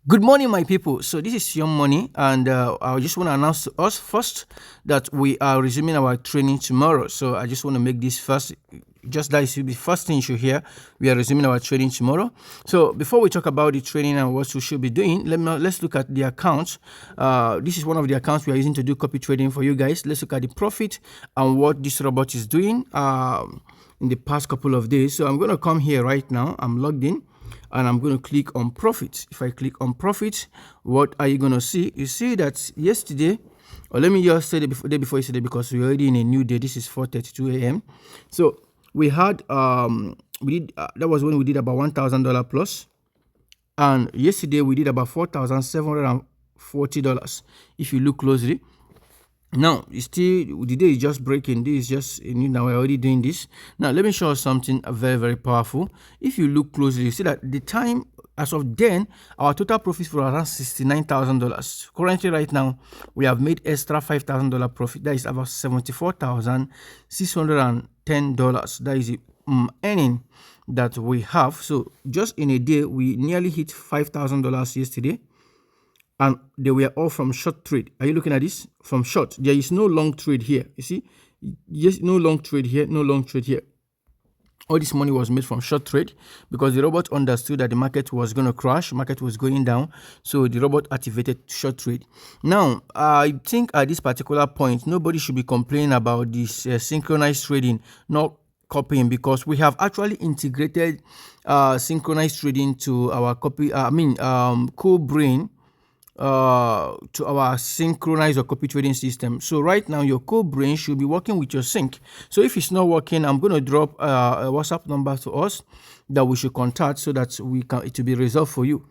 Good morning, my people. So this is Your Money, and I just want to announce to us first that we are resuming our training tomorrow. So I just want to make this first, just that should be first thing you should hear. We are resuming our training tomorrow. So before we talk about the training and what we should be doing, let's look at the accounts. This is one of the accounts we are using to do copy trading for you guys. Let's look at the profit and what this robot is doing in the past couple of days. So I'm going to come here right now. I'm logged in, and I'm going to click on profit. If I click on profit, what are you going to see? You see that yesterday, or let me just say the day before yesterday, because we're already in a new day. This is 4:32 a.m. So we had we did that was when we did about $1,000 plus, and yesterday we did about $4,740. If you look closely. Now, still the day is just breaking. This is just now we're already doing this. Now, let me show you something very, very powerful. If you look closely, you see that the time as of then, our total profits were around $69,000. Currently, right now, we have made extra $5,000 profit. That is about $74,610. That is the earning that we have. So, just in a day, we nearly hit $5,000 yesterday, and they were all from short trade. Are you looking at this? From short. There is no long trade here. You see? Yes, no long trade here, no long trade here. All this money was made from short trade because the robot understood that the market was going to crash, market was going down, so the robot activated short trade. Now, I think at this particular point, nobody should be complaining about this synchronized trading not copying, because we have actually integrated synchronized trading to our CoBrain, to our synchronized or copy trading system. So right now your CoBrain should be working with your sync. So if it's not working, I'm going to drop a WhatsApp number to us that we should contact so that it will be resolved for you.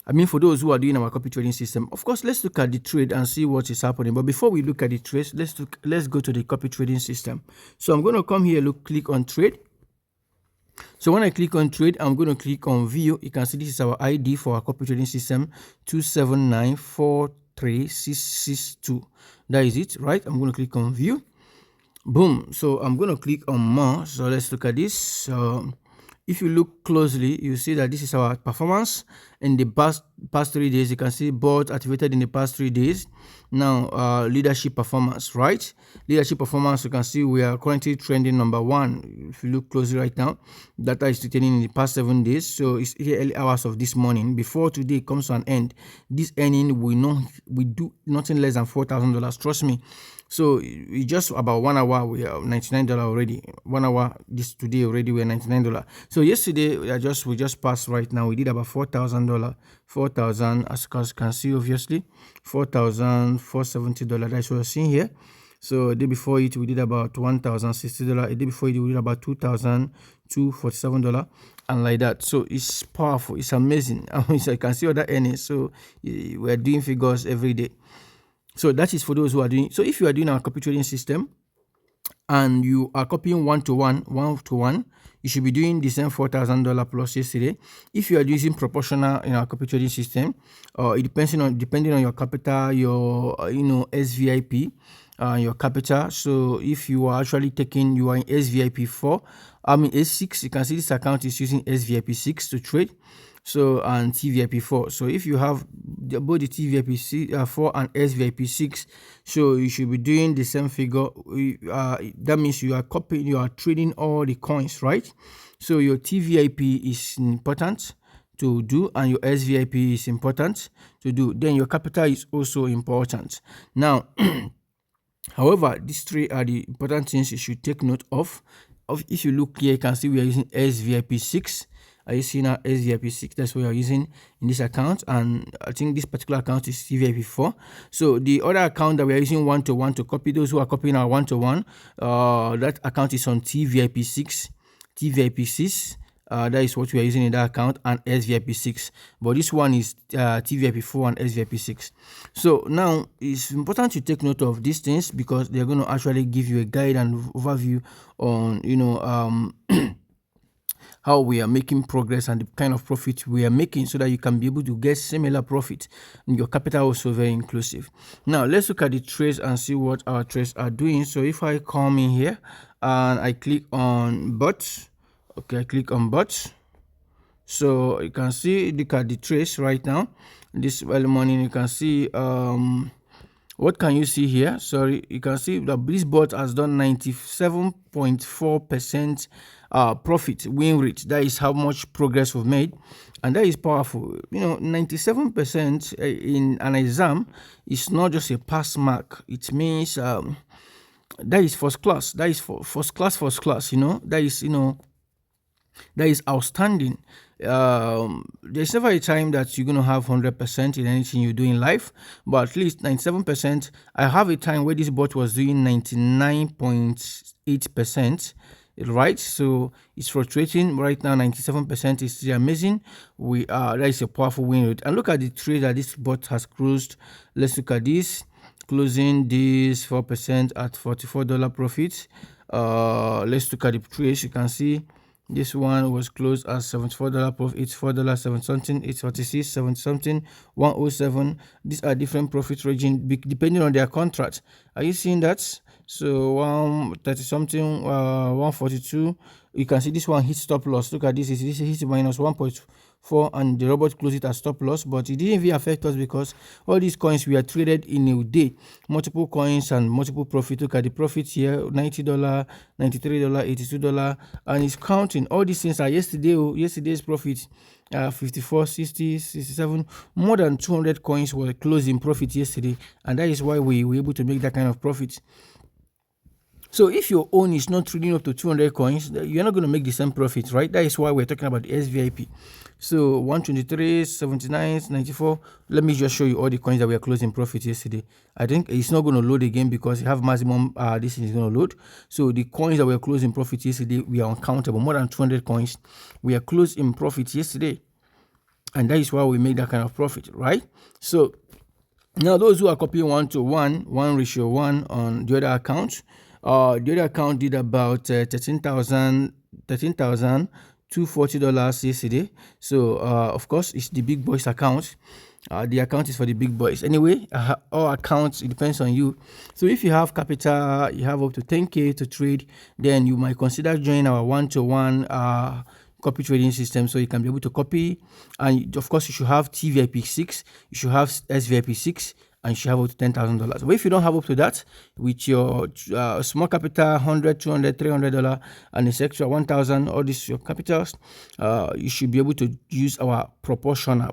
I mean, for those who are doing our copy trading system. Of course, let's look at the trade and see what is happening. But before we look at the trades, let's go to the copy trading system. So I'm going to come here, click on trade. So when I click on trade, I'm going to click on view. You can see this is our ID for our copy trading system, 279436662. That is it, right? I'm going to click on view. Boom. So I'm going to click on more. So let's look at this. If you look closely, you see that this is our performance in the past 3 days. You can see board activated in the past 3 days. Now, leadership performance, right? Leadership performance, you can see we are currently trending number 1. If you look closely right now, data is returning in the past 7 days. So it's the early hours of this morning. Before today comes to an end, this earning we do nothing less than $4,000. Trust me. So we just about 1 hour, we are $99 already. 1 hour this today already, we're $99. So yesterday we just passed right now. We did about $4,000, 4,000, as you can see, obviously $4,470. That's what you're seeing here. So a day before it we did about $1,060. A day before it we did about $2,247, and like that. So it's powerful, it's amazing. I mean, so you can see other earnings. So we're doing figures every day. So that is for those who are doing. So if you are doing our copy trading system and you are copying one to one, you should be doing the same $4,000 plus yesterday. If you are using proportional in our copy trading system, it depending on your capital, your SVIP, your capital. So if you are actually you are in SVIP 4, S6, you can see this account is using SVIP 6 to trade. So, and TVIP 4. So if you have both the TVIP 4 and SVIP 6, so you should be doing the same figure. That means you are trading all the coins, right? So your TVIP is important to do, and your SVIP is important to do. Then your capital is also important. Now, however, these three are the important things you should take note of. If you look here, you can see we are using SVIP 6. Are you seeing our SVIP 6? That's what we are using in this account, and I think this particular account is TVIP 4. So the other account that we are using one-to-one to copy, those who are copying our one-to-one, that account is on TVIP 6, TVIP 6. That is what we are using in that account, and SVIP 6. But this one is TVIP 4 and SVIP 6. So now it's important to take note of these things because they're going to actually give you a guide and overview on how we are making progress and the kind of profit we are making, so that you can be able to get similar profit. And your capital also very inclusive. Now let's look at the trades and see what our trades are doing. So if I come in here and I click on bots, okay, I click on bots. So you can see, look at the trace right now. This early morning, you can see what can you see here? Sorry, you can see that this bot has done 97.4% profit win rate. That is how much progress we've made, and that is powerful. 97% in an exam is not just a pass mark. It means that is first class. That is first class. That is outstanding. There's never a time that you're going to have 100% in anything you do in life, but at least 97%. I have a time where this bot was doing 99.8%, right? So it's frustrating. Right now 97% is still amazing. That is a powerful win rate. And look at the trade that this bot has closed. Let's look at this, closing this 4% at $44 profit. Let's look at the trades. You can see this one was closed at $74 profit, $84, 7 something, 846, 7 something, 107. These are different profit ranging depending on their contract. Are you seeing that? So 130 something, 142. You can see this one hit stop loss. Look at this. This hit minus 1.4, and the robot closed it at stop loss, but it didn't even affect us because all these coins we are traded in a day. Multiple coins and multiple profit. Look at the profits here: $90, $93, $82, and it's counting. All these things are yesterday's profit. 54, 60, 67, more than 200 coins were closed in profit yesterday, and that is why we were able to make that kind of profit. So if your own is not trading up to 200 coins, you're not going to make the same profit, right? That is why we're talking about the SVIP. So 123, 79, 94. Let me just show you all the coins that we are closing profit yesterday. I think it's not going to load again because you have maximum, this is going to load. So the coins that we are closing profit yesterday, we are uncountable, more than 200 coins. We are closed in profit yesterday. And that is why we make that kind of profit, right? So now those who are copying 1:1, 1:1 on the other account, the other account did about $13,240 yesterday. So of course it's the big boys account. The account is for the big boys. Anyway, all accounts, it depends on you. So if you have capital, you have up to 10K to trade, then you might consider joining our 1:1 copy trading system, so you can be able to copy. And of course you should have TVIP 6, you should have SVIP 6, and you should have up to $10,000. But if you don't have up to that, with your small capital, $100, $200, $300, and this extra 1,000, all this your capitals, you should be able to use our proportional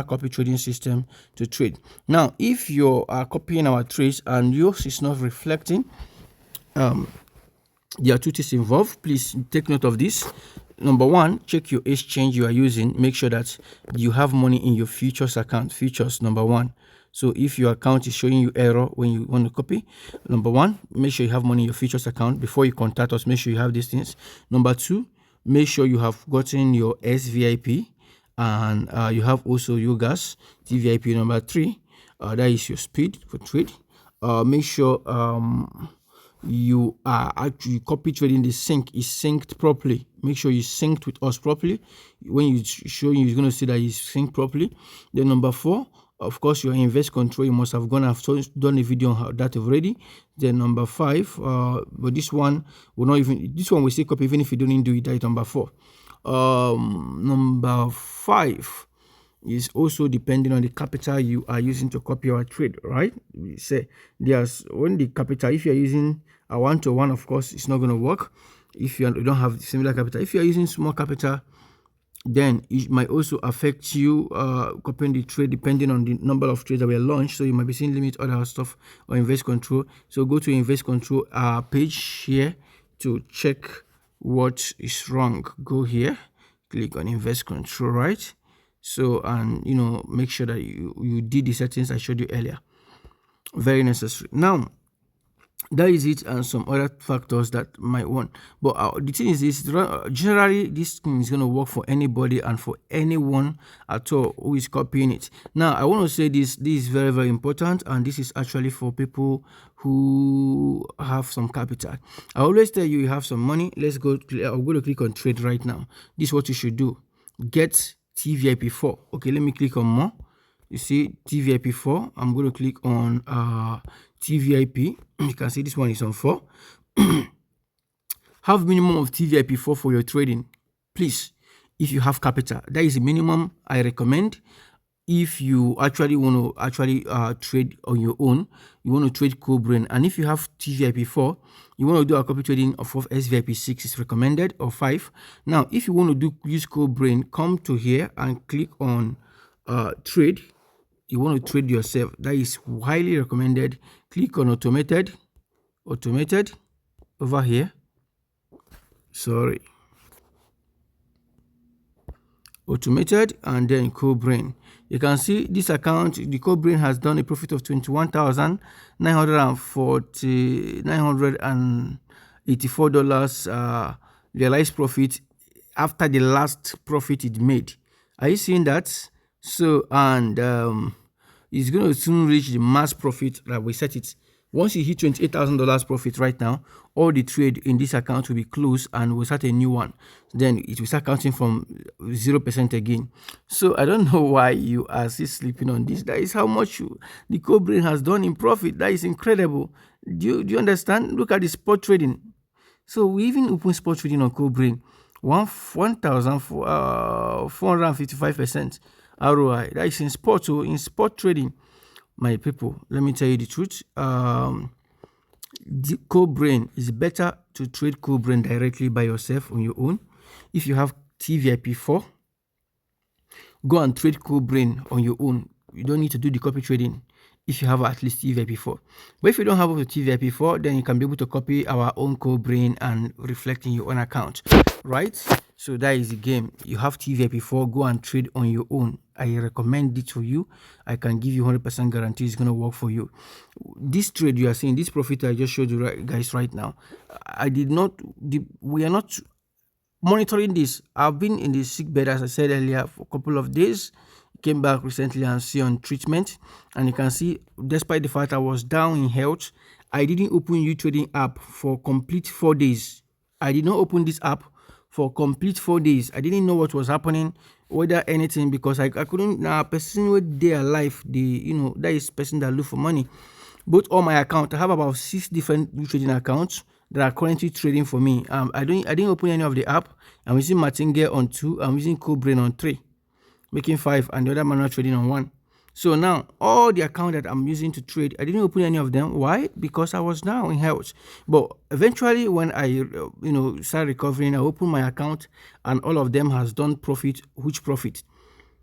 copy trading system to trade. Now if you are copying our trades and yours is not reflecting, there are two things involved. Please take note of this. Number one, check your exchange you are using. Make sure that you have money in your futures account. Futures, number one. So if your account is showing you error when you want to copy, number one, make sure you have money in your futures account. Before you contact us, make sure you have these things. Number two, make sure you have gotten your SVIP, and you have also your gas TVIP. Number three, that is your speed for trade. Make sure you are actually copy trading, the sync is synced properly. Make sure you synced with us properly. When you show you, you're going to see that it's synced properly. Then number four, of course, your invest control, you must have done a video on that already. Then number five, but this one will say copy even if you don't do it. That is number four. Number five is also depending on the capital you are using to copy our trade, right? We say there's when the capital, if you're using a 1:1, of course it's not going to work if you don't have similar capital. If you're using small capital, then it might also affect you copying the trade depending on the number of trades that were launched. So you might be seeing limit, other stuff, or invest control. So go to invest control page here to check what is wrong. Go here, click on invest control, right? So, and make sure that you did the settings I showed you earlier. Very necessary. Now that is it, and some other factors that might want. But the thing is this, generally this thing is going to work for anybody and for anyone at all who is copying it. Now I want to say this is very, very important, and this is actually for people who have some capital. I always tell you have some money. Let's go. I'm going to click on trade right now. This is what you should do. Get TVIP 4. Okay, let me click on more. You see TVIP 4. I'm going to click on TVIP. You can see this one is on 4. Have minimum of TVIP 4 for your trading, please. if you have capital. That is the minimum I recommend. If you actually want to trade on your own, you want to trade CoBrain, and if you have TVIP4, you want to do a copy trading of SVIP6 is recommended, or 5. Now, if you want to use CoBrain, come to here and click on trade. You want to trade yourself. That is highly recommended. Click on automated over here. Sorry. Automated, and then CoBrain. You can see this account, the CoBrain has done a profit of $21,984 realized profit after the last profit it made. Are you seeing that? So, and it's going to soon reach the mass profit that we set it. Once you hit $28,000 profit right now, all the trade in this account will be closed and we'll start a new one. Then it will start counting from 0% again. So I don't know why you are still sleeping on this. That is how much the CoBrain has done in profit. That is incredible. Do you understand? Look at the spot trading. So we even open spot trading on CoBrain. 1,455% ROI. That is in spot. So in spot trading, my people, let me tell you the truth. The CoBrain is better to trade CoBrain directly by yourself on your own. If you have TVIP4, go and trade CoBrain on your own. You don't need to do the copy trading if you have at least TVIP4. But if you don't have the TVIP4, then you can be able to copy our own CoBrain and reflect in your own account, right? So that is the game. You have TVIP4, go and trade on your own. I recommend it to you. I can give you 100% guarantee it's going to work for you. This trade you are seeing, this profit I just showed you guys right now, we are not monitoring this. I've been in the sick bed, as I said earlier, for a couple of days. Came back recently and see on treatment, and you can see, despite the fact I was down in health, I didn't open YouTrading app for complete 4 days. I did not open this app for complete 4 days. I didn't know what was happening, whether anything, because I couldn't. Now, person with their life, that is person that look for money. Both on my account, I have about 6 different trading accounts that are currently trading for me. I didn't open any of the app. I'm using Martingale on 2. I'm using CoBrain on 3, making 5, and the other manual trading on 1. So now all the account that I'm using to trade, I didn't open any of them. Why? Because I was now in health. But eventually, when I start recovering, I opened my account, and all of them has done profit. Which profit?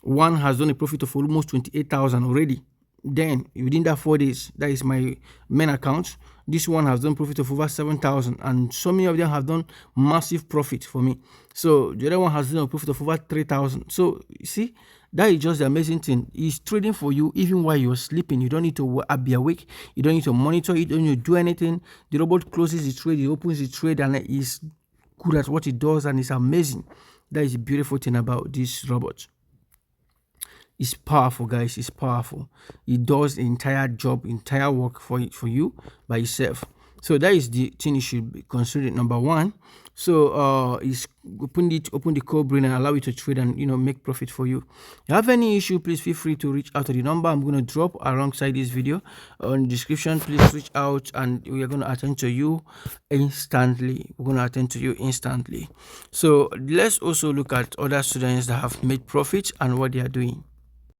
One has done a profit of almost 28,000 already. Then within that 4 days, that is my main account. This one has done profit of over 7,000, and so many of them have done massive profit for me. So the other one has done a profit of over 3,000. So you see, that is just the amazing thing. It's trading for you even while you're sleeping. You don't need to be awake. You don't need to monitor. You don't need to do anything. The robot closes the trade, it opens the trade, and it's good at what it does, and it's amazing. That is the beautiful thing about this robot. It's powerful, guys. It's powerful. It does the entire job, entire work for you by itself. So that is the thing you should be considering. Number one. So is open the CoBrain and allow it to trade and make profit for you. If you have any issue, please feel free to reach out to the number I'm going to drop alongside this video on the description. Please reach out and we are going to attend to you instantly. So let's also look at other students that have made profits and what they are doing.